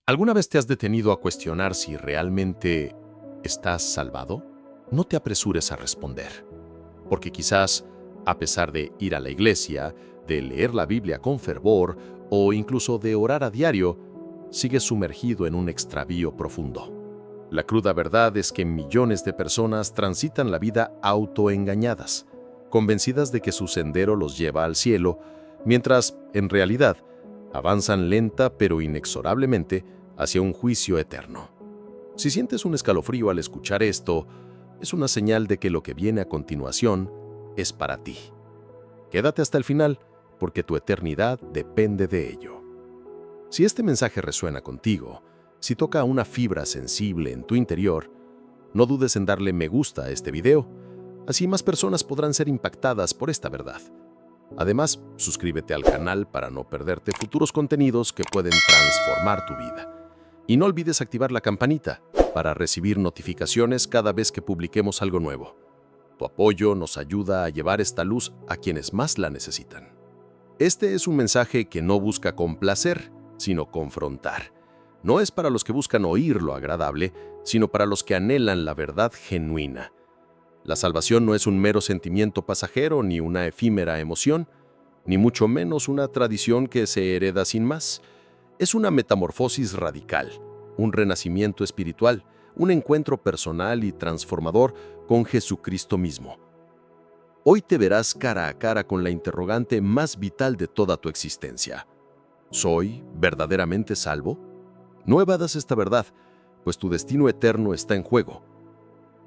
¿Alguna vez te has detenido a cuestionar si realmente estás salvado? No te apresures a responder, porque quizás, a pesar de ir a la iglesia, de leer la Biblia con fervor o incluso de orar a diario, sigues sumergido en un extravío profundo. La cruda verdad es que millones de personas transitan la vida autoengañadas, convencidas de que su sendero los lleva al cielo, mientras, en realidad, avanzan lenta pero inexorablemente hacia un juicio eterno. Si sientes un escalofrío al escuchar esto, es una señal de que lo que viene a continuación es para ti. Quédate hasta el final, porque tu eternidad depende de ello. Si este mensaje resuena contigo, si toca una fibra sensible en tu interior, no dudes en darle me gusta a este video. Así más personas podrán ser impactadas por esta verdad. Además, suscríbete al canal para no perderte futuros contenidos que pueden transformar tu vida. Y no olvides activar la campanita para recibir notificaciones cada vez que publiquemos algo nuevo. Tu apoyo nos ayuda a llevar esta luz a quienes más la necesitan. Este es un mensaje que no busca complacer, sino confrontar. No es para los que buscan oír lo agradable, sino para los que anhelan la verdad genuina. La salvación no es un mero sentimiento pasajero ni una efímera emoción, ni mucho menos una tradición que se hereda sin más. Es una metamorfosis radical, un renacimiento espiritual, un encuentro personal y transformador con Jesucristo mismo. Hoy te verás cara a cara con la interrogante más vital de toda tu existencia. ¿Soy verdaderamente salvo? No evadas esta verdad, pues tu destino eterno está en juego.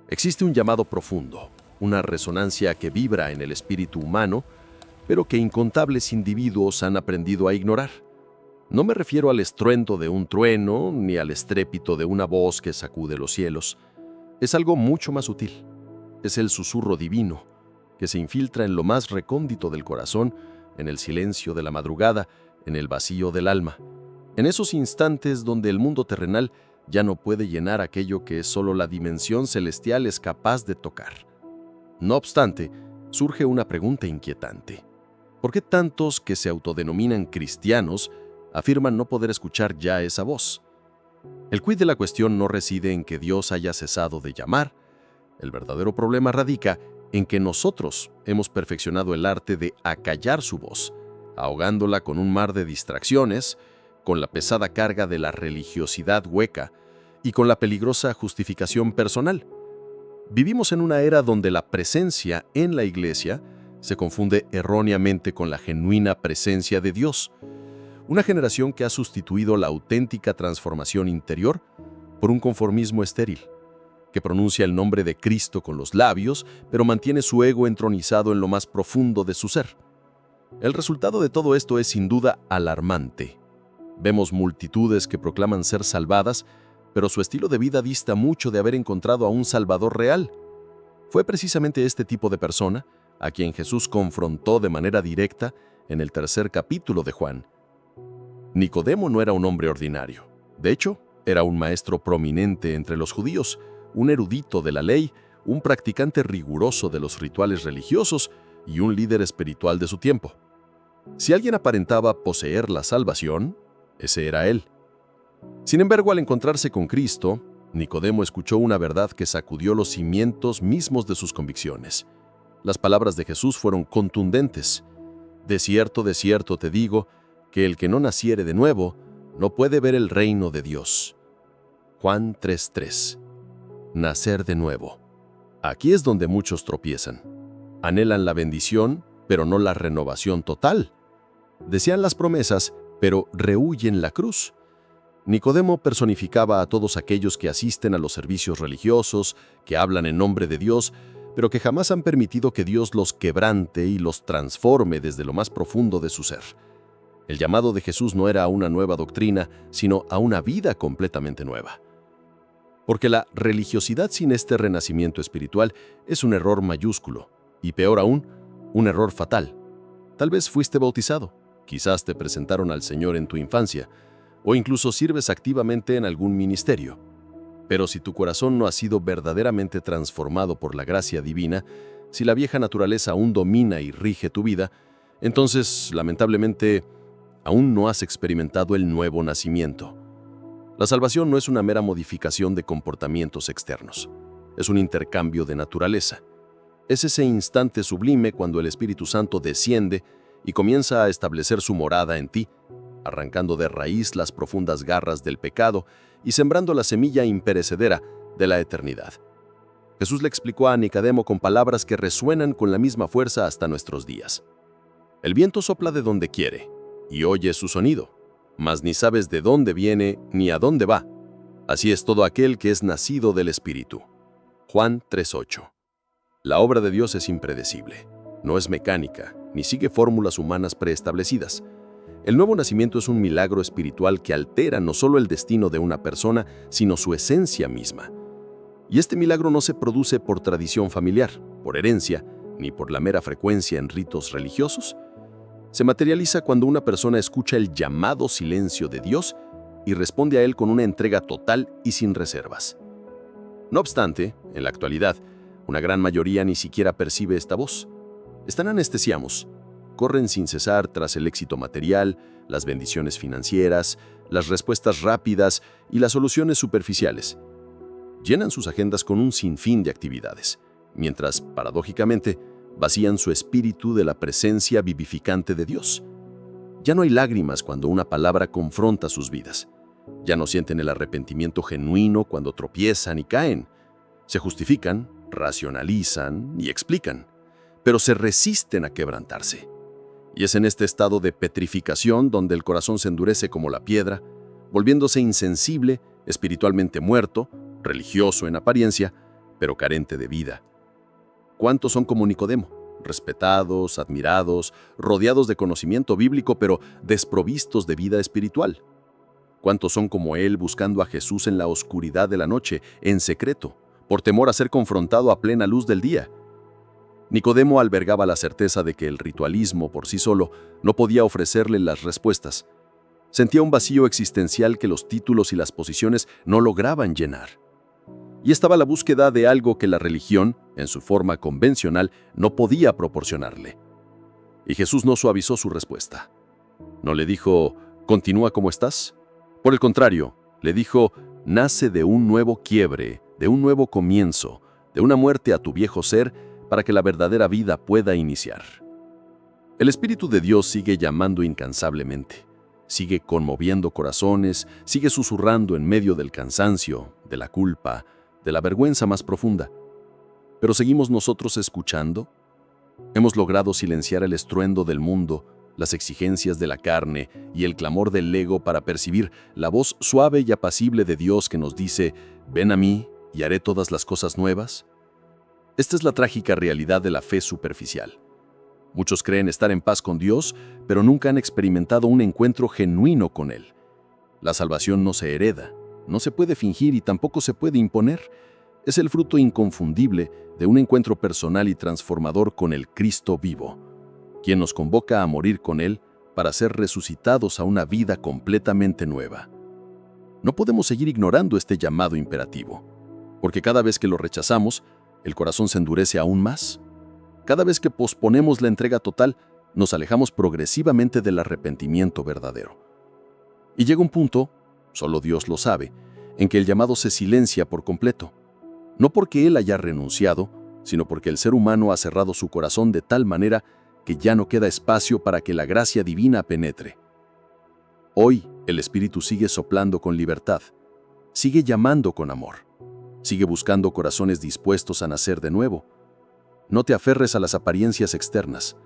Existe un llamado profundo, una resonancia que vibra en el espíritu humano, pero que incontables individuos han aprendido a ignorar. No me refiero al estruendo de un trueno ni al estrépito de una voz que sacude los cielos. Es algo mucho más sutil. Es el susurro divino, que se infiltra en lo más recóndito del corazón, en el silencio de la madrugada, en el vacío del alma. En esos instantes donde el mundo terrenal ya no puede llenar aquello que solo la dimensión celestial es capaz de tocar. No obstante, surge una pregunta inquietante. ¿Por qué tantos que se autodenominan cristianos afirman no poder escuchar ya esa voz? El quid de la cuestión no reside en que Dios haya cesado de llamar. El verdadero problema radica en que nosotros hemos perfeccionado el arte de acallar su voz, ahogándola con un mar de distracciones, con la pesada carga de la religiosidad hueca y con la peligrosa justificación personal. Vivimos en una era donde la presencia en la iglesia se confunde erróneamente con la genuina presencia de Dios. Una generación que ha sustituido la auténtica transformación interior por un conformismo estéril, que pronuncia el nombre de Cristo con los labios, pero mantiene su ego entronizado en lo más profundo de su ser. El resultado de todo esto es sin duda alarmante. Vemos multitudes que proclaman ser salvadas, pero su estilo de vida dista mucho de haber encontrado a un Salvador real. Fue precisamente este tipo de persona a quien Jesús confrontó de manera directa en el 3er capítulo de Juan. Nicodemo no era un hombre ordinario. De hecho, era un maestro prominente entre los judíos, un erudito de la ley, un practicante riguroso de los rituales religiosos y un líder espiritual de su tiempo. Si alguien aparentaba poseer la salvación, ese era él. Sin embargo, al encontrarse con Cristo, Nicodemo escuchó una verdad que sacudió los cimientos mismos de sus convicciones. Las palabras de Jesús fueron contundentes. De cierto te digo, que el que no naciere de nuevo no puede ver el reino de Dios. Juan 3:3. Nacer de nuevo. Aquí es donde muchos tropiezan. Anhelan la bendición, pero no la renovación total. Desean las promesas, pero rehúyen la cruz. Nicodemo personificaba a todos aquellos que asisten a los servicios religiosos, que hablan en nombre de Dios, pero que jamás han permitido que Dios los quebrante y los transforme desde lo más profundo de su ser. El llamado de Jesús no era a una nueva doctrina, sino a una vida completamente nueva. Porque la religiosidad sin este renacimiento espiritual es un error mayúsculo, y peor aún, un error fatal. Tal vez fuiste bautizado, quizás te presentaron al Señor en tu infancia, o incluso sirves activamente en algún ministerio. Pero si tu corazón no ha sido verdaderamente transformado por la gracia divina, si la vieja naturaleza aún domina y rige tu vida, entonces, lamentablemente, aún no has experimentado el nuevo nacimiento. La salvación no es una mera modificación de comportamientos externos. Es un intercambio de naturaleza. Es ese instante sublime cuando el Espíritu Santo desciende y comienza a establecer su morada en ti, arrancando de raíz las profundas garras del pecado y sembrando la semilla imperecedera de la eternidad. Jesús le explicó a Nicodemo con palabras que resuenan con la misma fuerza hasta nuestros días. El viento sopla de donde quiere, y oyes su sonido, mas ni sabes de dónde viene ni a dónde va. Así es todo aquel que es nacido del Espíritu. Juan 3:8. La obra de Dios es impredecible, no es mecánica, ni sigue fórmulas humanas preestablecidas. El nuevo nacimiento es un milagro espiritual que altera no solo el destino de una persona, sino su esencia misma. Y este milagro no se produce por tradición familiar, por herencia, ni por la mera frecuencia en ritos religiosos. Se materializa cuando una persona escucha el llamado silencio de Dios y responde a él con una entrega total y sin reservas. No obstante, en la actualidad, una gran mayoría ni siquiera percibe esta voz. Están anestesiados, corren sin cesar tras el éxito material, las bendiciones financieras, las respuestas rápidas y las soluciones superficiales. Llenan sus agendas con un sinfín de actividades, mientras, paradójicamente, vacían su espíritu de la presencia vivificante de Dios. Ya no hay lágrimas cuando una palabra confronta sus vidas. Ya no sienten el arrepentimiento genuino cuando tropiezan y caen. Se justifican, racionalizan y explican, pero se resisten a quebrantarse. Y es en este estado de petrificación donde el corazón se endurece como la piedra, volviéndose insensible, espiritualmente muerto, religioso en apariencia, pero carente de vida. ¿Cuántos son como Nicodemo? Respetados, admirados, rodeados de conocimiento bíblico, pero desprovistos de vida espiritual. ¿Cuántos son como él buscando a Jesús en la oscuridad de la noche, en secreto, por temor a ser confrontado a plena luz del día? Nicodemo albergaba la certeza de que el ritualismo por sí solo no podía ofrecerle las respuestas. Sentía un vacío existencial que los títulos y las posiciones no lograban llenar. Y estaba la búsqueda de algo que la religión, en su forma convencional, no podía proporcionarle. Y Jesús no suavizó su respuesta. No le dijo, «Continúa como estás». Por el contrario, le dijo, «Nace de un nuevo quiebre, de un nuevo comienzo, de una muerte a tu viejo ser, para que la verdadera vida pueda iniciar». El Espíritu de Dios sigue llamando incansablemente, sigue conmoviendo corazones, sigue susurrando en medio del cansancio, de la culpa, de la vergüenza más profunda. ¿Pero seguimos nosotros escuchando? ¿Hemos logrado silenciar el estruendo del mundo, las exigencias de la carne y el clamor del ego para percibir la voz suave y apacible de Dios que nos dice, «Ven a mí y haré todas las cosas nuevas»? Esta es la trágica realidad de la fe superficial. Muchos creen estar en paz con Dios, pero nunca han experimentado un encuentro genuino con Él. La salvación no se hereda, no se puede fingir y tampoco se puede imponer. Es el fruto inconfundible de un encuentro personal y transformador con el Cristo vivo, quien nos convoca a morir con Él para ser resucitados a una vida completamente nueva. No podemos seguir ignorando este llamado imperativo, porque cada vez que lo rechazamos, el corazón se endurece aún más. Cada vez que posponemos la entrega total, nos alejamos progresivamente del arrepentimiento verdadero. Y llega un punto, solo Dios lo sabe, en que el llamado se silencia por completo. No porque Él haya renunciado, sino porque el ser humano ha cerrado su corazón de tal manera que ya no queda espacio para que la gracia divina penetre. Hoy, el Espíritu sigue soplando con libertad, sigue llamando con amor, sigue buscando corazones dispuestos a nacer de nuevo. No te aferres a las apariencias externas,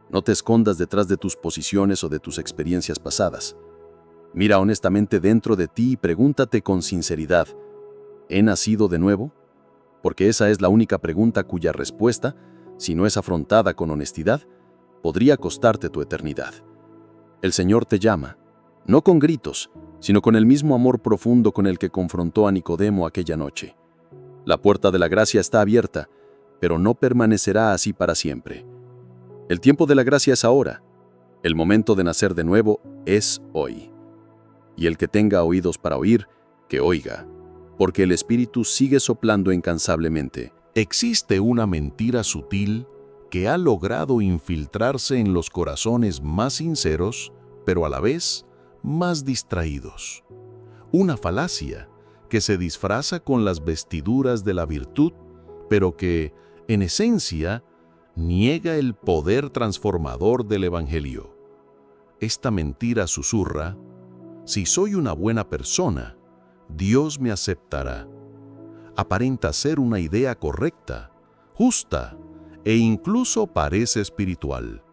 no te escondas detrás de tus posiciones o de tus experiencias pasadas. Mira honestamente dentro de ti y pregúntate con sinceridad, ¿he nacido de nuevo? Porque esa es la única pregunta cuya respuesta, si no es afrontada con honestidad, podría costarte tu eternidad. El Señor te llama, no con gritos, sino con el mismo amor profundo con el que confrontó a Nicodemo aquella noche. La puerta de la gracia está abierta, pero no permanecerá así para siempre. El tiempo de la gracia es ahora. El momento de nacer de nuevo es hoy. Y el que tenga oídos para oír, que oiga, porque el Espíritu sigue soplando incansablemente. Existe una mentira sutil que ha logrado infiltrarse en los corazones más sinceros, pero a la vez más distraídos. una falacia que se disfraza con las vestiduras de la virtud, pero que, en esencia, niega el poder transformador del Evangelio. Esta mentira susurra: si soy una buena persona, Dios me aceptará. Aparenta ser una idea correcta, justa e incluso parece espiritual,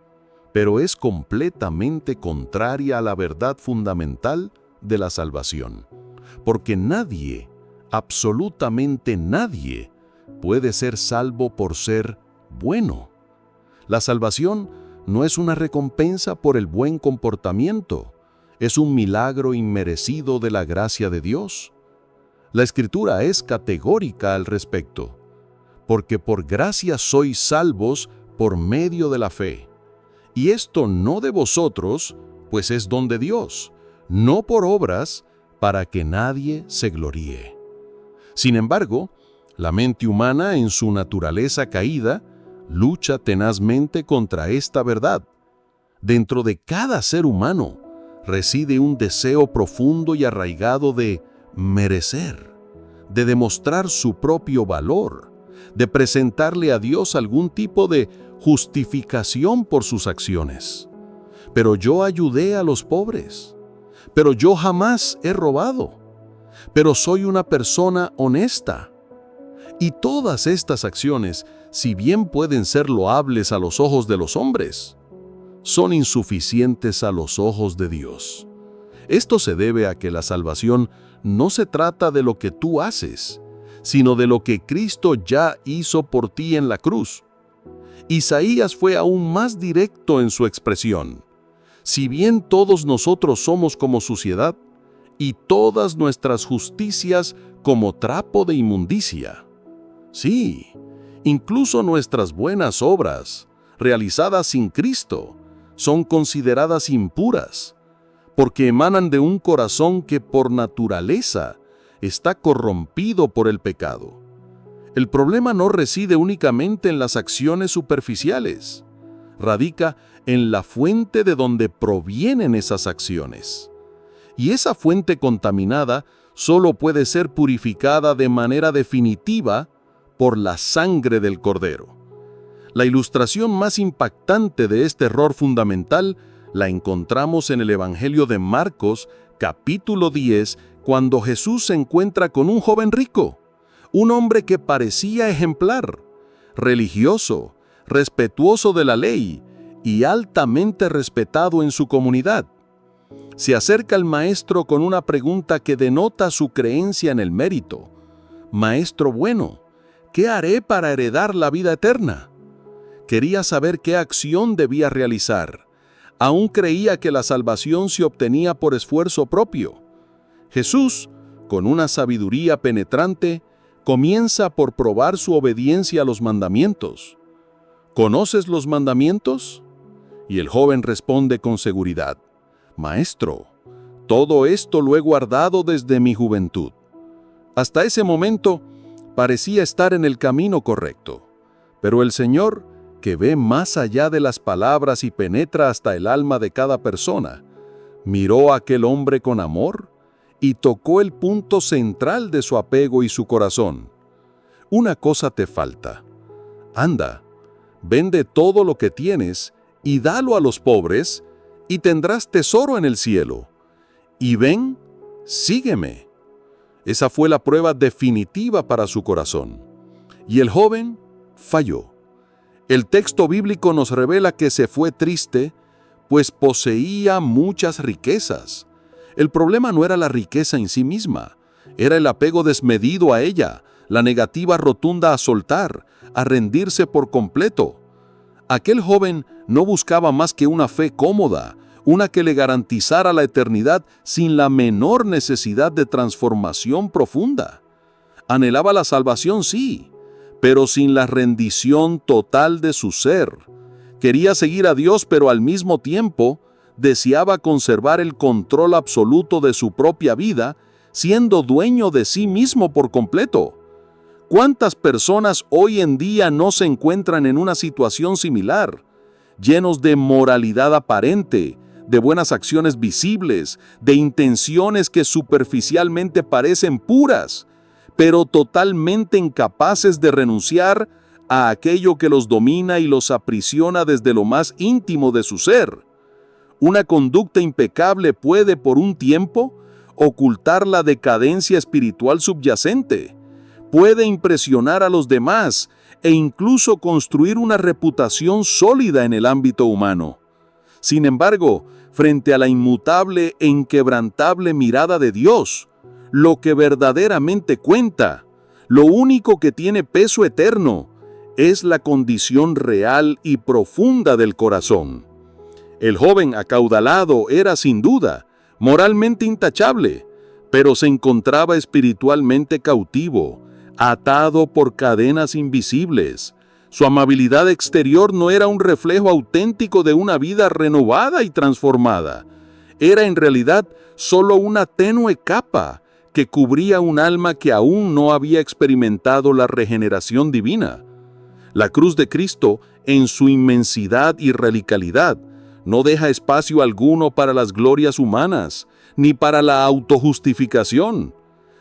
pero es completamente contraria a la verdad fundamental de la salvación, porque nadie, absolutamente nadie, puede ser salvo por ser bueno. La salvación no es una recompensa por el buen comportamiento, es un milagro inmerecido de la gracia de Dios. La Escritura es categórica al respecto, porque por gracia sois salvos por medio de la fe. Y esto no de vosotros, pues es don de Dios, no por obras, para que nadie se gloríe. Sin embargo, la mente humana, en su naturaleza caída, lucha tenazmente contra esta verdad. Dentro de cada ser humano reside un deseo profundo y arraigado de merecer, de demostrar su propio valor, de presentarle a Dios algún tipo de justificación por sus acciones. Pero yo ayudé a los pobres, pero yo jamás he robado, pero soy una persona honesta. Y todas estas acciones, si bien pueden ser loables a los ojos de los hombres, son insuficientes a los ojos de Dios. Esto se debe a que la salvación no se trata de lo que tú haces, sino de lo que Cristo ya hizo por ti en la cruz. Isaías fue aún más directo en su expresión: si bien todos nosotros somos como suciedad, y todas nuestras justicias como trapo de inmundicia. Sí, incluso nuestras buenas obras, realizadas sin Cristo, son consideradas impuras, porque emanan de un corazón que por naturaleza está corrompido por el pecado. El problema no reside únicamente en las acciones superficiales, radica en la fuente de donde provienen esas acciones. Y esa fuente contaminada solo puede ser purificada de manera definitiva por la sangre del Cordero. La ilustración más impactante de este error fundamental la encontramos en el Evangelio de Marcos, capítulo 10, cuando Jesús se encuentra con un joven rico, un hombre que parecía ejemplar, religioso, respetuoso de la ley y altamente respetado en su comunidad. Se acerca al maestro con una pregunta que denota su creencia en el mérito. Maestro bueno, ¿qué haré para heredar la vida eterna? Quería saber qué acción debía realizar. Aún creía que la salvación se obtenía por esfuerzo propio. Jesús, con una sabiduría penetrante, comienza por probar su obediencia a los mandamientos. ¿Conoces los mandamientos? Y el joven responde con seguridad: Maestro, todo esto lo he guardado desde mi juventud. Hasta ese momento parecía estar en el camino correcto, pero el Señor, que ve más allá de las palabras y penetra hasta el alma de cada persona, miró a aquel hombre con amor y tocó el punto central de su apego y su corazón. Una cosa te falta. Anda, vende todo lo que tienes y dalo a los pobres, y tendrás tesoro en el cielo. Y ven, sígueme. Esa fue la prueba definitiva para su corazón. Y el joven falló. El texto bíblico nos revela que se fue triste, pues poseía muchas riquezas. El problema no era la riqueza en sí misma, era el apego desmedido a ella, la negativa rotunda a soltar, a rendirse por completo. Aquel joven no buscaba más que una fe cómoda, una que le garantizara la eternidad sin la menor necesidad de transformación profunda. Anhelaba la salvación, sí, pero sin la rendición total de su ser. Quería seguir a Dios, pero al mismo tiempo deseaba conservar el control absoluto de su propia vida, siendo dueño de sí mismo por completo. ¿Cuántas personas hoy en día no se encuentran en una situación similar, llenos de moralidad aparente, de buenas acciones visibles, de intenciones que superficialmente parecen puras, pero totalmente incapaces de renunciar a aquello que los domina y los aprisiona desde lo más íntimo de su ser. Una conducta impecable puede, por un tiempo, ocultar la decadencia espiritual subyacente, puede impresionar a los demás e incluso construir una reputación sólida en el ámbito humano. Sin embargo, frente a la inmutable e inquebrantable mirada de Dios, lo que verdaderamente cuenta, lo único que tiene peso eterno, es la condición real y profunda del corazón. El joven acaudalado era sin duda moralmente intachable, pero se encontraba espiritualmente cautivo, atado por cadenas invisibles. Su amabilidad exterior no era un reflejo auténtico de una vida renovada y transformada. Era en realidad solo una tenue capa que cubría un alma que aún no había experimentado la regeneración divina. La cruz de Cristo, en su inmensidad y radicalidad, no deja espacio alguno para las glorias humanas, ni para la autojustificación.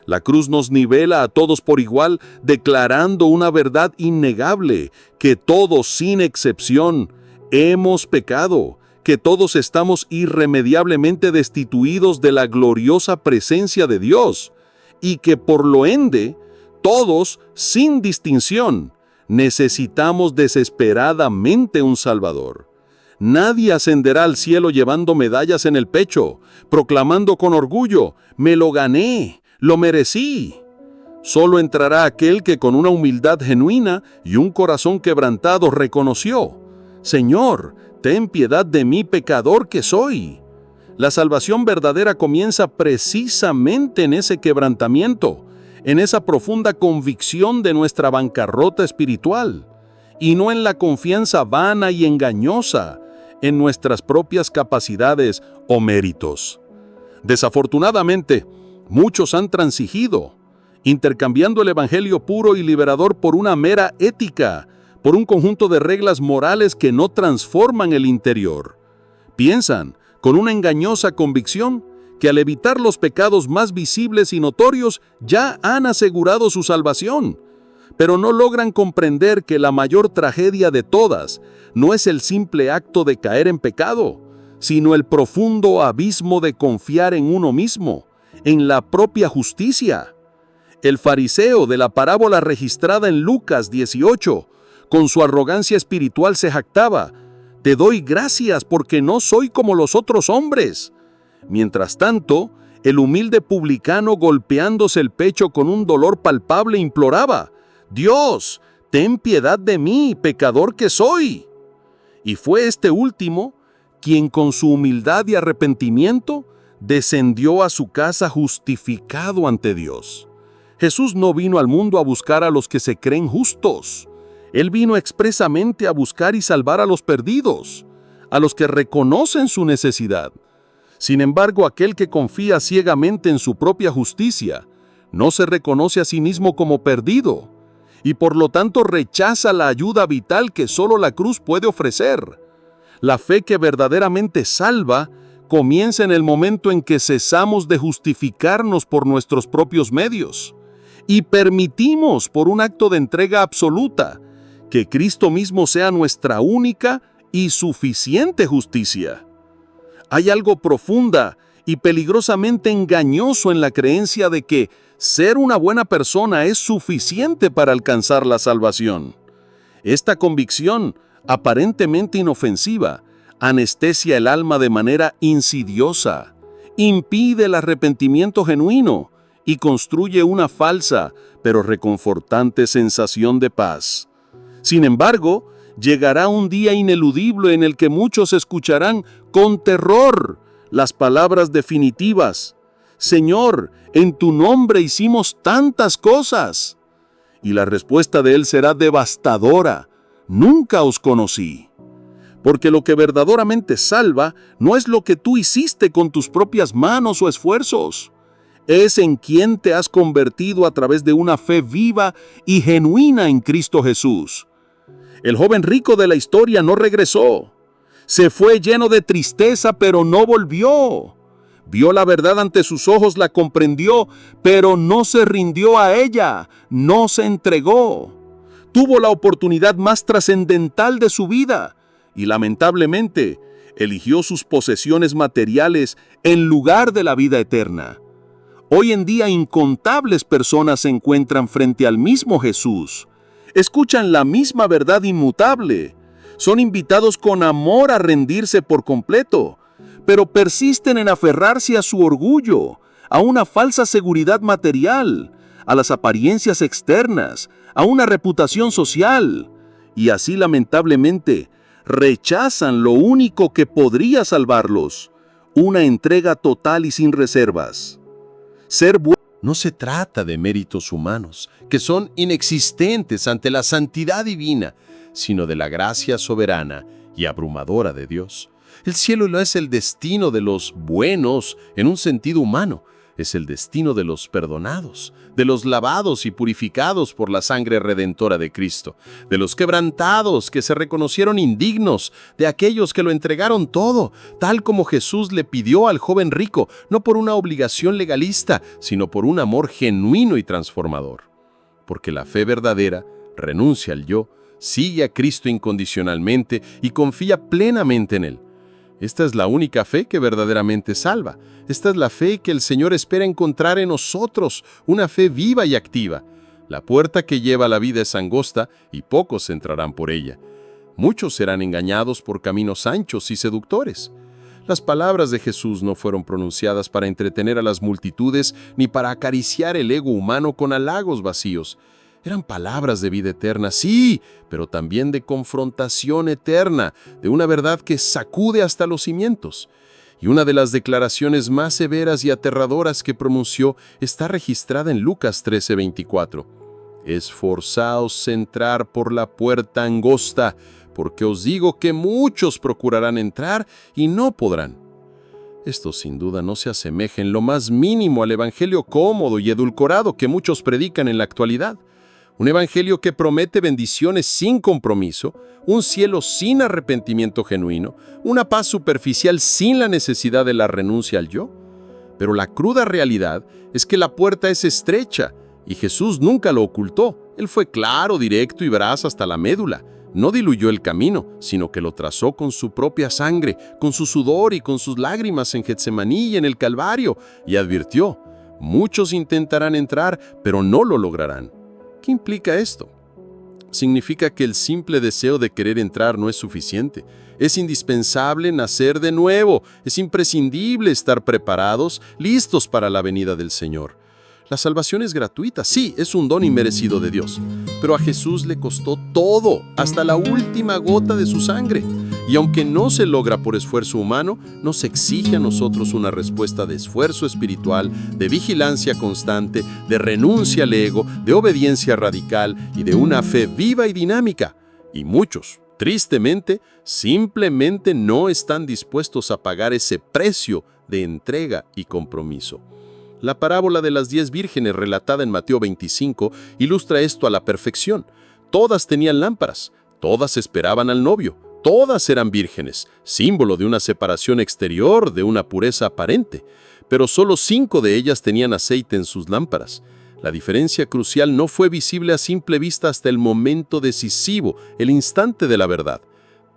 La cruz nos nivela a todos por igual, declarando una verdad innegable, que todos, sin excepción, hemos pecado, que todos estamos irremediablemente destituidos de la gloriosa presencia de Dios, y que por lo ende, todos, sin distinción, necesitamos desesperadamente un Salvador. Nadie ascenderá al cielo llevando medallas en el pecho, proclamando con orgullo: «Me lo gané, lo merecí». Solo entrará aquel que con una humildad genuina y un corazón quebrantado reconoció: «Señor, ten piedad de mí, pecador que soy». La salvación verdadera comienza precisamente en ese quebrantamiento, en esa profunda convicción de nuestra bancarrota espiritual, y no en la confianza vana y engañosa en nuestras propias capacidades o méritos. Desafortunadamente, muchos han transigido, intercambiando el evangelio puro y liberador por una mera ética, por un conjunto de reglas morales que no transforman el interior. Piensan, con una engañosa convicción, que al evitar los pecados más visibles y notorios ya han asegurado su salvación, pero no logran comprender que la mayor tragedia de todas no es el simple acto de caer en pecado, sino el profundo abismo de confiar en uno mismo, en la propia justicia. El fariseo de la parábola registrada en Lucas 18, con su arrogancia espiritual se jactaba: «Te doy gracias porque no soy como los otros hombres». Mientras tanto, el humilde publicano, golpeándose el pecho con un dolor palpable, imploraba: «Dios, ten piedad de mí, pecador que soy». Y fue este último quien, con su humildad y arrepentimiento, descendió a su casa justificado ante Dios. Jesús no vino al mundo a buscar a los que se creen justos. Él vino expresamente a buscar y salvar a los perdidos, a los que reconocen su necesidad. Sin embargo, aquel que confía ciegamente en su propia justicia no se reconoce a sí mismo como perdido y por lo tanto rechaza la ayuda vital que solo la cruz puede ofrecer. La fe que verdaderamente salva comienza en el momento en que cesamos de justificarnos por nuestros propios medios y permitimos, por un acto de entrega absoluta, que Cristo mismo sea nuestra única y suficiente justicia. Hay algo profunda y peligrosamente engañoso en la creencia de que ser una buena persona es suficiente para alcanzar la salvación. Esta convicción, aparentemente inofensiva, anestesia el alma de manera insidiosa, impide el arrepentimiento genuino y construye una falsa pero reconfortante sensación de paz. Sin embargo, llegará un día ineludible en el que muchos escucharán con terror las palabras definitivas: «Señor, en tu nombre hicimos tantas cosas». Y la respuesta de él será devastadora: «Nunca os conocí». Porque lo que verdaderamente salva no es lo que tú hiciste con tus propias manos o esfuerzos. Es en quien te has convertido a través de una fe viva y genuina en Cristo Jesús. El joven rico de la historia no regresó. Se fue lleno de tristeza, pero no volvió. Vio la verdad ante sus ojos, la comprendió, pero no se rindió a ella, no se entregó. Tuvo la oportunidad más trascendental de su vida y lamentablemente eligió sus posesiones materiales en lugar de la vida eterna. Hoy en día incontables personas se encuentran frente al mismo Jesús, escuchan la misma verdad inmutable, son invitados con amor a rendirse por completo, pero persisten en aferrarse a su orgullo, a una falsa seguridad material, a las apariencias externas, a una reputación social, y así lamentablemente rechazan lo único que podría salvarlos, una entrega total y sin reservas. Ser bueno no se trata de méritos humanos, que son inexistentes ante la santidad divina, sino de la gracia soberana y abrumadora de Dios. El cielo no es el destino de los buenos en un sentido humano, es el destino de los perdonados, de los lavados y purificados por la sangre redentora de Cristo, de los quebrantados que se reconocieron indignos, de aquellos que lo entregaron todo, tal como Jesús le pidió al joven rico, no por una obligación legalista, sino por un amor genuino y transformador. Porque la fe verdadera renuncia al yo, sigue a Cristo incondicionalmente y confía plenamente en Él. Esta es la única fe que verdaderamente salva. Esta es la fe que el Señor espera encontrar en nosotros, una fe viva y activa. La puerta que lleva a la vida es angosta y pocos entrarán por ella. Muchos serán engañados por caminos anchos y seductores. Las palabras de Jesús no fueron pronunciadas para entretener a las multitudes ni para acariciar el ego humano con halagos vacíos. Eran palabras de vida eterna, sí, pero también de confrontación eterna, de una verdad que sacude hasta los cimientos. Y una de las declaraciones más severas y aterradoras que pronunció está registrada en Lucas 13:24. Esforzaos entrar por la puerta angosta, porque os digo que muchos procurarán entrar y no podrán. Esto sin duda no se asemeja en lo más mínimo al evangelio cómodo y edulcorado que muchos predican en la actualidad. Un evangelio que promete bendiciones sin compromiso, un cielo sin arrepentimiento genuino, una paz superficial sin la necesidad de la renuncia al yo. Pero la cruda realidad es que la puerta es estrecha y Jesús nunca lo ocultó. Él fue claro, directo y veraz hasta la médula. No diluyó el camino, sino que lo trazó con su propia sangre, con su sudor y con sus lágrimas en Getsemaní y en el Calvario, y advirtió: muchos intentarán entrar, pero no lo lograrán. ¿Qué implica esto? Significa que el simple deseo de querer entrar no es suficiente. Es indispensable nacer de nuevo. Es imprescindible estar preparados, listos para la venida del Señor. La salvación es gratuita, sí, es un don inmerecido de Dios. Pero a Jesús le costó todo, hasta la última gota de su sangre. Y aunque no se logra por esfuerzo humano, nos exige a nosotros una respuesta de esfuerzo espiritual, de vigilancia constante, de renuncia al ego, de obediencia radical y de una fe viva y dinámica. Y muchos, tristemente, simplemente no están dispuestos a pagar ese precio de entrega y compromiso. La parábola de las 10 vírgenes relatada en Mateo 25 ilustra esto a la perfección. Todas tenían lámparas, todas esperaban al novio. Todas eran vírgenes, símbolo de una separación exterior, de una pureza aparente, pero solo 5 de ellas tenían aceite en sus lámparas. La diferencia crucial no fue visible a simple vista hasta el momento decisivo, el instante de la verdad.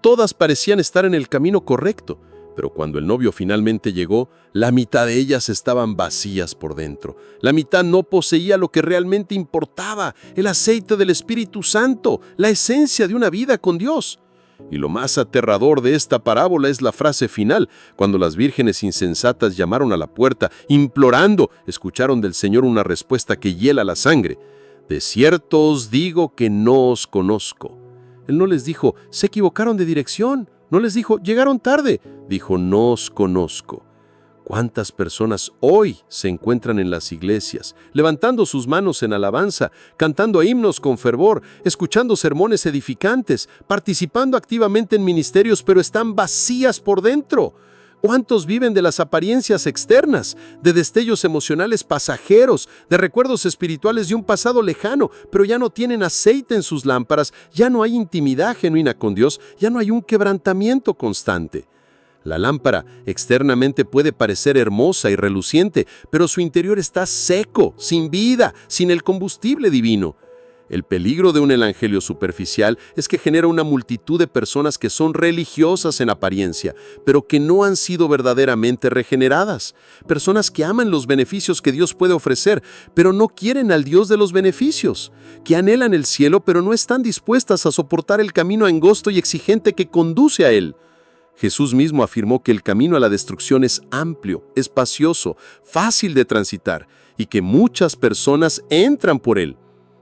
Todas parecían estar en el camino correcto, pero cuando el novio finalmente llegó, la mitad de ellas estaban vacías por dentro. La mitad no poseía lo que realmente importaba, el aceite del Espíritu Santo, la esencia de una vida con Dios. Y lo más aterrador de esta parábola es la frase final, cuando las vírgenes insensatas llamaron a la puerta, implorando, escucharon del Señor una respuesta que hiela la sangre. De cierto os digo que no os conozco. Él no les dijo, se equivocaron de dirección. No les dijo, llegaron tarde. Dijo, no os conozco. ¿Cuántas personas hoy se encuentran en las iglesias, levantando sus manos en alabanza, cantando himnos con fervor, escuchando sermones edificantes, participando activamente en ministerios, pero están vacías por dentro? ¿Cuántos viven de las apariencias externas, de destellos emocionales pasajeros, de recuerdos espirituales de un pasado lejano, pero ya no tienen aceite en sus lámparas, ya no hay intimidad genuina con Dios, ya no hay un quebrantamiento constante? La lámpara externamente puede parecer hermosa y reluciente, pero su interior está seco, sin vida, sin el combustible divino. El peligro de un evangelio superficial es que genera una multitud de personas que son religiosas en apariencia, pero que no han sido verdaderamente regeneradas. Personas que aman los beneficios que Dios puede ofrecer, pero no quieren al Dios de los beneficios. Que anhelan el cielo, pero no están dispuestas a soportar el camino angosto y exigente que conduce a él. Jesús mismo afirmó que el camino a la destrucción es amplio, espacioso, fácil de transitar, y que muchas personas entran por él.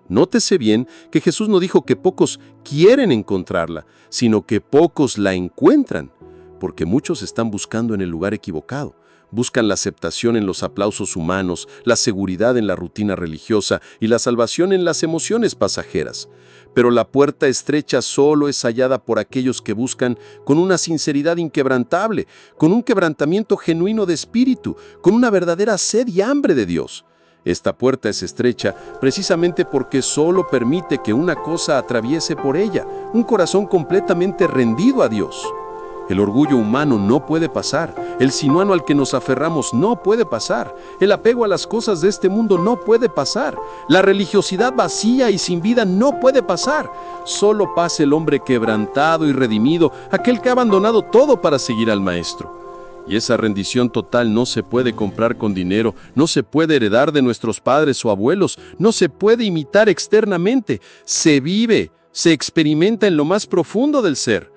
Nótese bien que Jesús no dijo que pocos quieren encontrarla, sino que pocos la encuentran, porque muchos están buscando en el lugar equivocado. Buscan la aceptación en los aplausos humanos, la seguridad en la rutina religiosa y la salvación en las emociones pasajeras. Pero la puerta estrecha solo es hallada por aquellos que buscan con una sinceridad inquebrantable, con un quebrantamiento genuino de espíritu, con una verdadera sed y hambre de Dios. Esta puerta es estrecha precisamente porque solo permite que una cosa atraviese por ella, un corazón completamente rendido a Dios. El orgullo humano no puede pasar, el sinuano al que nos aferramos no puede pasar, el apego a las cosas de este mundo no puede pasar, la religiosidad vacía y sin vida no puede pasar. Solo pasa el hombre quebrantado y redimido, aquel que ha abandonado todo para seguir al Maestro. Y esa rendición total no se puede comprar con dinero, no se puede heredar de nuestros padres o abuelos, no se puede imitar externamente, se vive, se experimenta en lo más profundo del ser.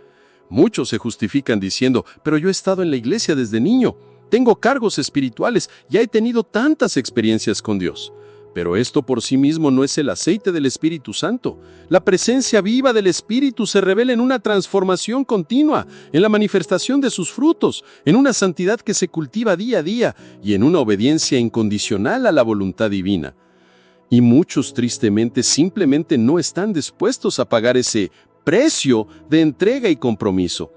Muchos se justifican diciendo, pero yo he estado en la iglesia desde niño, tengo cargos espirituales, ya he tenido tantas experiencias con Dios. Pero esto por sí mismo no es el aceite del Espíritu Santo. La presencia viva del Espíritu se revela en una transformación continua, en la manifestación de sus frutos, en una santidad que se cultiva día a día y en una obediencia incondicional a la voluntad divina. Y muchos tristemente simplemente no están dispuestos a pagar ese precio de entrega y compromiso.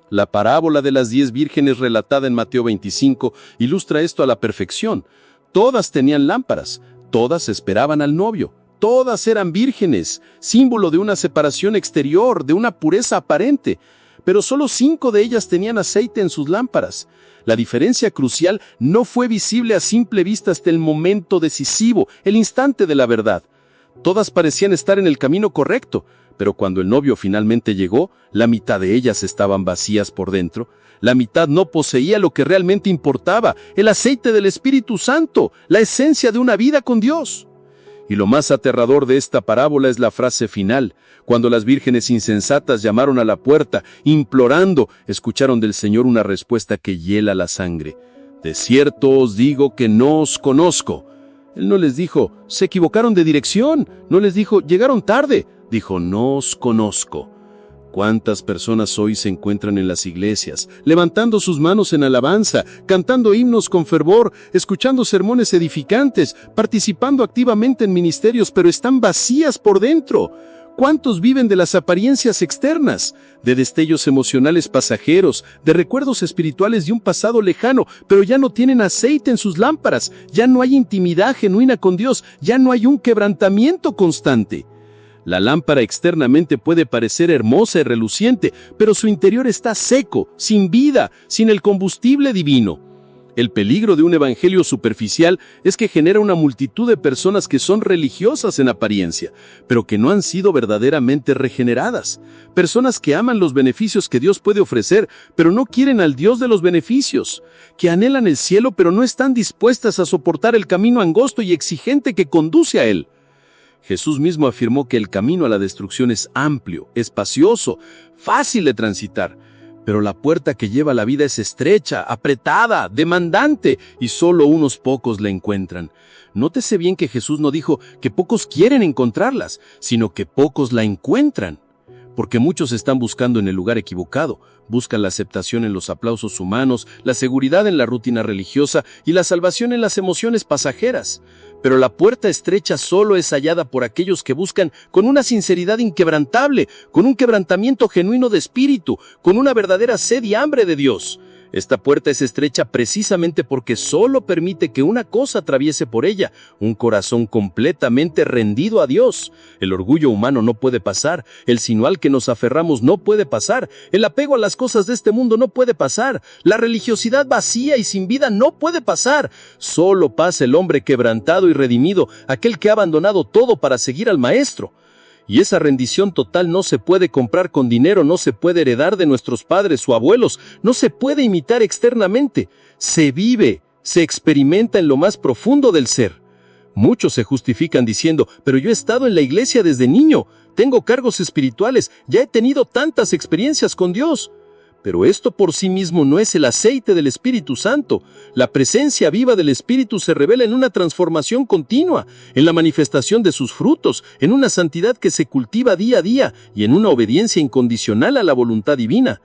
La parábola de las 10 vírgenes relatada en Mateo 25 ilustra esto a la perfección. Todas tenían lámparas, todas esperaban al novio, todas eran vírgenes, símbolo de una separación exterior, de una pureza aparente, pero solo 5 de ellas tenían aceite en sus lámparas. La diferencia crucial no fue visible a simple vista hasta el momento decisivo, el instante de la verdad. Todas parecían estar en el camino correcto, pero cuando el novio finalmente llegó, la mitad de ellas estaban vacías por dentro. La mitad no poseía lo que realmente importaba, el aceite del Espíritu Santo, la esencia de una vida con Dios. Y lo más aterrador de esta parábola es la frase final. Cuando las vírgenes insensatas llamaron a la puerta, implorando, escucharon del Señor una respuesta que hiela la sangre. De cierto os digo que no os conozco. Él no les dijo, se equivocaron de dirección. No les dijo, llegaron tarde. Dijo, no os conozco. ¿Cuántas personas hoy se encuentran en las iglesias, levantando sus manos en alabanza, cantando himnos con fervor, escuchando sermones edificantes, participando activamente en ministerios, pero están vacías por dentro? ¿Cuántos viven de las apariencias externas, de destellos emocionales pasajeros, de recuerdos espirituales de un pasado lejano, pero ya no tienen aceite en sus lámparas, ya no hay intimidad genuina con Dios, ya no hay un quebrantamiento constante? La lámpara externamente puede parecer hermosa y reluciente, pero su interior está seco, sin vida, sin el combustible divino. El peligro de un evangelio superficial es que genera una multitud de personas que son religiosas en apariencia, pero que no han sido verdaderamente regeneradas. Personas que aman los beneficios que Dios puede ofrecer, pero no quieren al Dios de los beneficios. Que anhelan el cielo, pero no están dispuestas a soportar el camino angosto y exigente que conduce a él. Jesús mismo afirmó que el camino a la destrucción es amplio, espacioso, fácil de transitar, pero la puerta que lleva a la vida es estrecha, apretada, demandante, y solo unos pocos la encuentran. Nótese bien que Jesús no dijo que pocos quieren encontrarlas, sino que pocos la encuentran. Porque muchos están buscando en el lugar equivocado, buscan la aceptación en los aplausos humanos, la seguridad en la rutina religiosa y la salvación en las emociones pasajeras. Pero la puerta estrecha solo es hallada por aquellos que buscan con una sinceridad inquebrantable, con un quebrantamiento genuino de espíritu, con una verdadera sed y hambre de Dios. Esta puerta es estrecha precisamente porque solo permite que una cosa atraviese por ella, un corazón completamente rendido a Dios. El orgullo humano no puede pasar, el sino al que nos aferramos no puede pasar, el apego a las cosas de este mundo no puede pasar, la religiosidad vacía y sin vida no puede pasar. Solo pasa el hombre quebrantado y redimido, aquel que ha abandonado todo para seguir al Maestro. Y esa rendición total no se puede comprar con dinero, no se puede heredar de nuestros padres o abuelos, no se puede imitar externamente. Se vive, se experimenta en lo más profundo del ser. Muchos se justifican diciendo, pero yo he estado en la iglesia desde niño, tengo cargos espirituales, ya he tenido tantas experiencias con Dios. Pero esto por sí mismo no es el aceite del Espíritu Santo. La presencia viva del Espíritu se revela en una transformación continua, en la manifestación de sus frutos, en una santidad que se cultiva día a día y en una obediencia incondicional a la voluntad divina.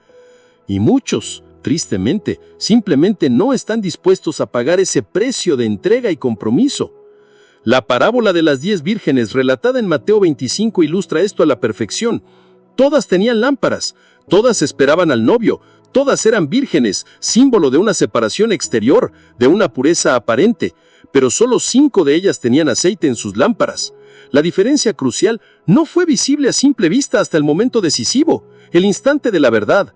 Y muchos, tristemente, simplemente no están dispuestos a pagar ese precio de entrega y compromiso. La parábola de las 10 vírgenes relatada en Mateo 25 ilustra esto a la perfección. Todas tenían lámparas, todas esperaban al novio, todas eran vírgenes, símbolo de una separación exterior, de una pureza aparente, pero solo 5 de ellas tenían aceite en sus lámparas. La diferencia crucial no fue visible a simple vista hasta el momento decisivo, el instante de la verdad.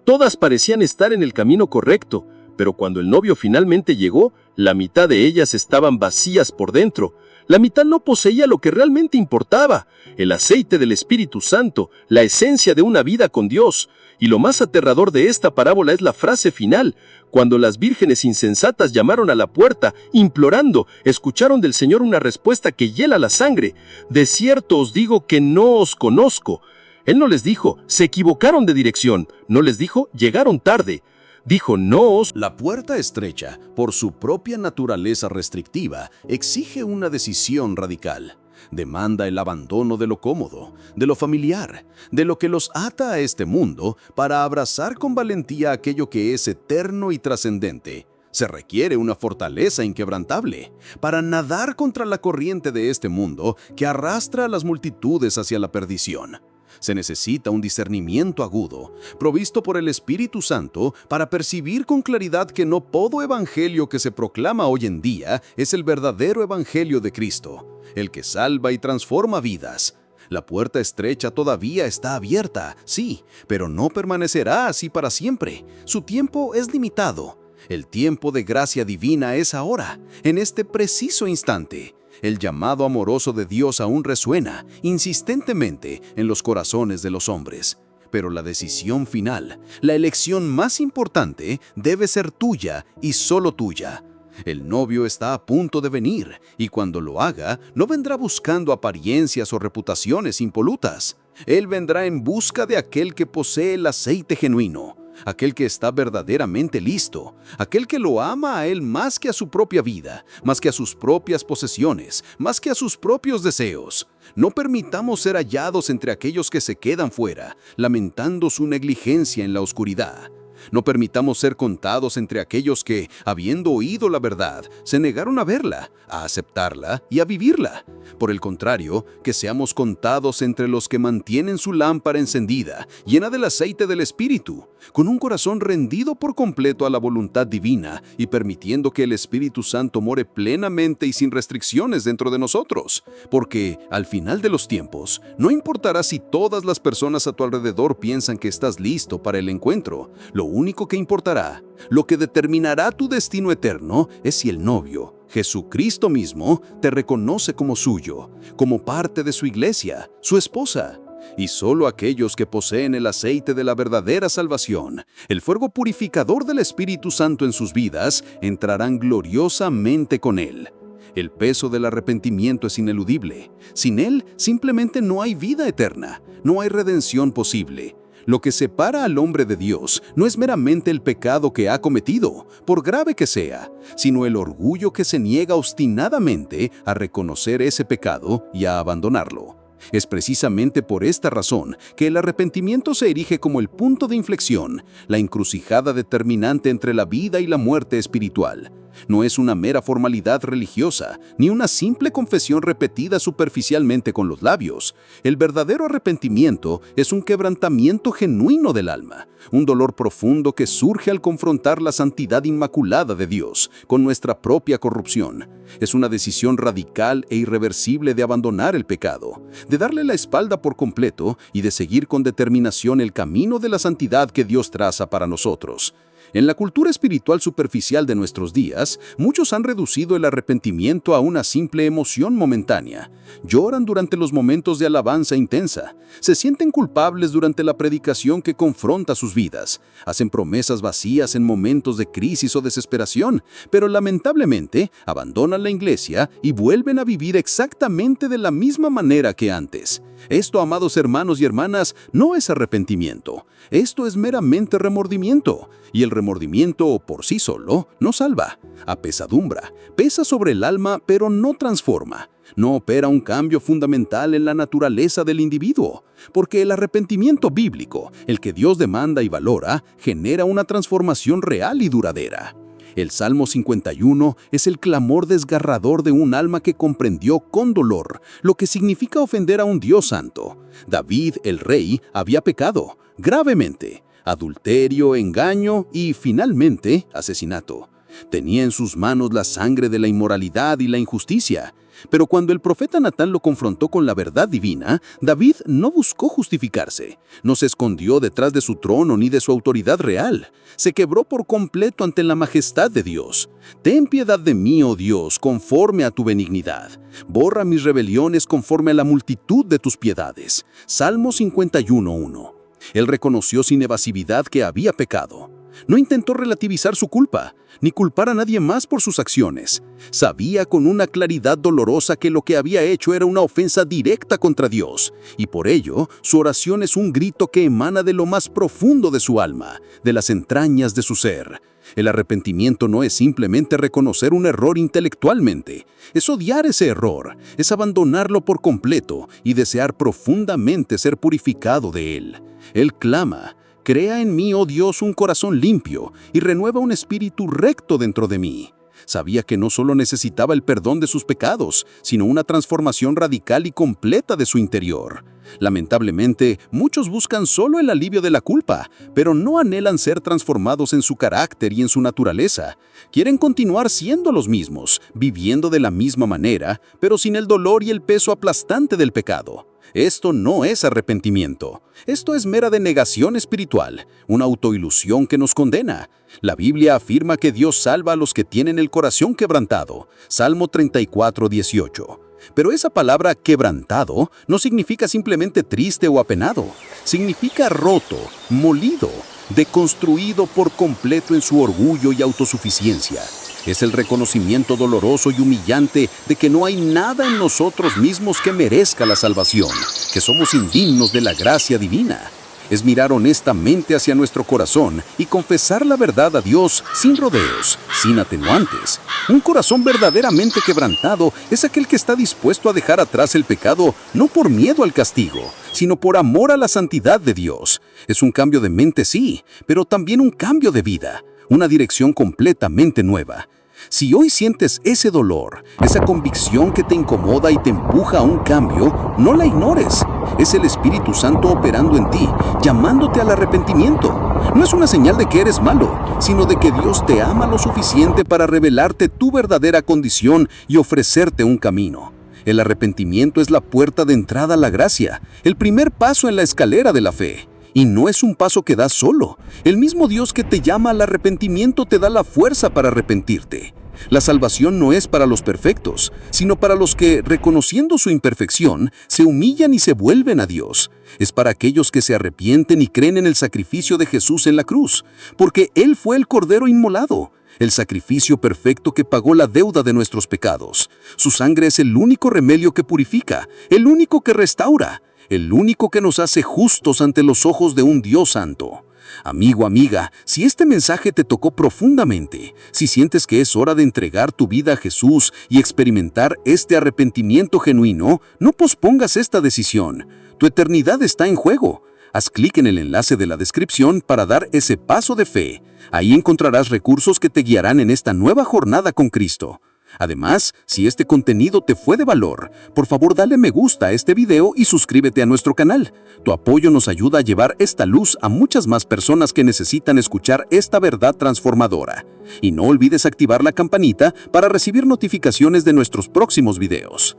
Todas parecían estar en el camino correcto, pero cuando el novio finalmente llegó, la mitad de ellas estaban vacías por dentro. La mitad no poseía lo que realmente importaba, el aceite del Espíritu Santo, la esencia de una vida con Dios. Y lo más aterrador de esta parábola es la frase final. Cuando las vírgenes insensatas llamaron a la puerta, implorando, escucharon del Señor una respuesta que hiela la sangre. De cierto os digo que no os conozco. Él no les dijo, se equivocaron de dirección. No les dijo, llegaron tarde. Dijo, no os... La puerta estrecha, por su propia naturaleza restrictiva, exige una decisión radical. Demanda el abandono de lo cómodo, de lo familiar, de lo que los ata a este mundo para abrazar con valentía aquello que es eterno y trascendente. Se requiere una fortaleza inquebrantable para nadar contra la corriente de este mundo que arrastra a las multitudes hacia la perdición. Se necesita un discernimiento agudo, provisto por el Espíritu Santo, para percibir con claridad que no todo evangelio que se proclama hoy en día es el verdadero evangelio de Cristo, el que salva y transforma vidas. La puerta estrecha todavía está abierta, sí, pero no permanecerá así para siempre. Su tiempo es limitado. El tiempo de gracia divina es ahora, en este preciso instante. El llamado amoroso de Dios aún resuena insistentemente en los corazones de los hombres. Pero la decisión final, la elección más importante, debe ser tuya y solo tuya. El novio está a punto de venir, y cuando lo haga, no vendrá buscando apariencias o reputaciones impolutas. Él vendrá en busca de aquel que posee el aceite genuino, aquel que está verdaderamente listo, aquel que lo ama a él más que a su propia vida, más que a sus propias posesiones, más que a sus propios deseos. No permitamos ser hallados entre aquellos que se quedan fuera, lamentando su negligencia en la oscuridad. No permitamos ser contados entre aquellos que, habiendo oído la verdad, se negaron a verla, a aceptarla y a vivirla. Por el contrario, que seamos contados entre los que mantienen su lámpara encendida, llena del aceite del Espíritu, con un corazón rendido por completo a la voluntad divina y permitiendo que el Espíritu Santo more plenamente y sin restricciones dentro de nosotros. Porque, al final de los tiempos, no importará si todas las personas a tu alrededor piensan que estás listo para el encuentro. Lo único que importará, lo que determinará tu destino eterno, es si el novio, Jesucristo mismo, te reconoce como suyo, como parte de su iglesia, su esposa. Y solo aquellos que poseen el aceite de la verdadera salvación, el fuego purificador del Espíritu Santo en sus vidas, entrarán gloriosamente con Él. El peso del arrepentimiento es ineludible. Sin Él, simplemente no hay vida eterna, no hay redención posible. Lo que separa al hombre de Dios no es meramente el pecado que ha cometido, por grave que sea, sino el orgullo que se niega obstinadamente a reconocer ese pecado y a abandonarlo. Es precisamente por esta razón que el arrepentimiento se erige como el punto de inflexión, la encrucijada determinante entre la vida y la muerte espiritual. No es una mera formalidad religiosa, ni una simple confesión repetida superficialmente con los labios. El verdadero arrepentimiento es un quebrantamiento genuino del alma, un dolor profundo que surge al confrontar la santidad inmaculada de Dios con nuestra propia corrupción. Es una decisión radical e irreversible de abandonar el pecado, de darle la espalda por completo y de seguir con determinación el camino de la santidad que Dios traza para nosotros. En la cultura espiritual superficial de nuestros días, muchos han reducido el arrepentimiento a una simple emoción momentánea. Lloran durante los momentos de alabanza intensa, se sienten culpables durante la predicación que confronta sus vidas, hacen promesas vacías en momentos de crisis o desesperación, pero lamentablemente abandonan la iglesia y vuelven a vivir exactamente de la misma manera que antes. Esto, amados hermanos y hermanas, no es arrepentimiento. Esto es meramente remordimiento. Y el remordimiento por sí solo no salva, apesadumbra, pesa sobre el alma pero no transforma. No opera un cambio fundamental en la naturaleza del individuo, porque el arrepentimiento bíblico, el que Dios demanda y valora, genera una transformación real y duradera. El Salmo 51 es el clamor desgarrador de un alma que comprendió con dolor lo que significa ofender a un Dios santo. David, el rey, había pecado gravemente: adulterio, engaño y, finalmente, asesinato. Tenía en sus manos la sangre de la inmoralidad y la injusticia. Pero cuando el profeta Natán lo confrontó con la verdad divina, David no buscó justificarse. No se escondió detrás de su trono ni de su autoridad real. Se quebró por completo ante la majestad de Dios. Ten piedad de mí, oh Dios, conforme a tu benignidad. Borra mis rebeliones conforme a la multitud de tus piedades. Salmo 51:1. Él reconoció sin evasividad que había pecado. No intentó relativizar su culpa, ni culpar a nadie más por sus acciones. Sabía con una claridad dolorosa que lo que había hecho era una ofensa directa contra Dios, y por ello su oración es un grito que emana de lo más profundo de su alma, de las entrañas de su ser. El arrepentimiento no es simplemente reconocer un error intelectualmente, es odiar ese error, es abandonarlo por completo y desear profundamente ser purificado de él. Él clama: crea en mí, oh Dios, un corazón limpio y renueva un espíritu recto dentro de mí. Sabía que no solo necesitaba el perdón de sus pecados, sino una transformación radical y completa de su interior. Lamentablemente, muchos buscan solo el alivio de la culpa, pero no anhelan ser transformados en su carácter y en su naturaleza. Quieren continuar siendo los mismos, viviendo de la misma manera, pero sin el dolor y el peso aplastante del pecado. Esto no es arrepentimiento. Esto es mera denegación espiritual, una autoilusión que nos condena. La Biblia afirma que Dios salva a los que tienen el corazón quebrantado. Salmo 34:18. Pero esa palabra quebrantado no significa simplemente triste o apenado. Significa roto, molido, deconstruido por completo en su orgullo y autosuficiencia. Es el reconocimiento doloroso y humillante de que no hay nada en nosotros mismos que merezca la salvación, que somos indignos de la gracia divina. Es mirar honestamente hacia nuestro corazón y confesar la verdad a Dios sin rodeos, sin atenuantes. Un corazón verdaderamente quebrantado es aquel que está dispuesto a dejar atrás el pecado no por miedo al castigo, sino por amor a la santidad de Dios. Es un cambio de mente, sí, pero también un cambio de vida, una dirección completamente nueva. Si hoy sientes ese dolor, esa convicción que te incomoda y te empuja a un cambio, no la ignores. Es el Espíritu Santo operando en ti, llamándote al arrepentimiento. No es una señal de que eres malo, sino de que Dios te ama lo suficiente para revelarte tu verdadera condición y ofrecerte un camino. El arrepentimiento es la puerta de entrada a la gracia, el primer paso en la escalera de la fe. Y no es un paso que das solo. El mismo Dios que te llama al arrepentimiento te da la fuerza para arrepentirte. La salvación no es para los perfectos, sino para los que, reconociendo su imperfección, se humillan y se vuelven a Dios. Es para aquellos que se arrepienten y creen en el sacrificio de Jesús en la cruz, porque Él fue el Cordero inmolado, el sacrificio perfecto que pagó la deuda de nuestros pecados. Su sangre es el único remedio que purifica, el único que restaura, el único que nos hace justos ante los ojos de un Dios santo. Amigo, amiga, si este mensaje te tocó profundamente, si sientes que es hora de entregar tu vida a Jesús y experimentar este arrepentimiento genuino, no pospongas esta decisión. Tu eternidad está en juego. Haz clic en el enlace de la descripción para dar ese paso de fe. Ahí encontrarás recursos que te guiarán en esta nueva jornada con Cristo. Además, si este contenido te fue de valor, por favor dale me gusta a este video y suscríbete a nuestro canal. Tu apoyo nos ayuda a llevar esta luz a muchas más personas que necesitan escuchar esta verdad transformadora. Y no olvides activar la campanita para recibir notificaciones de nuestros próximos videos.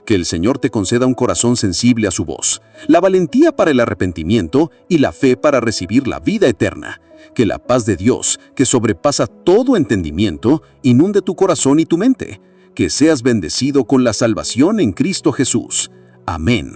Que el Señor te conceda un corazón sensible a su voz, la valentía para el arrepentimiento y la fe para recibir la vida eterna. Que la paz de Dios, que sobrepasa todo entendimiento, inunde tu corazón y tu mente. Que seas bendecido con la salvación en Cristo Jesús. Amén.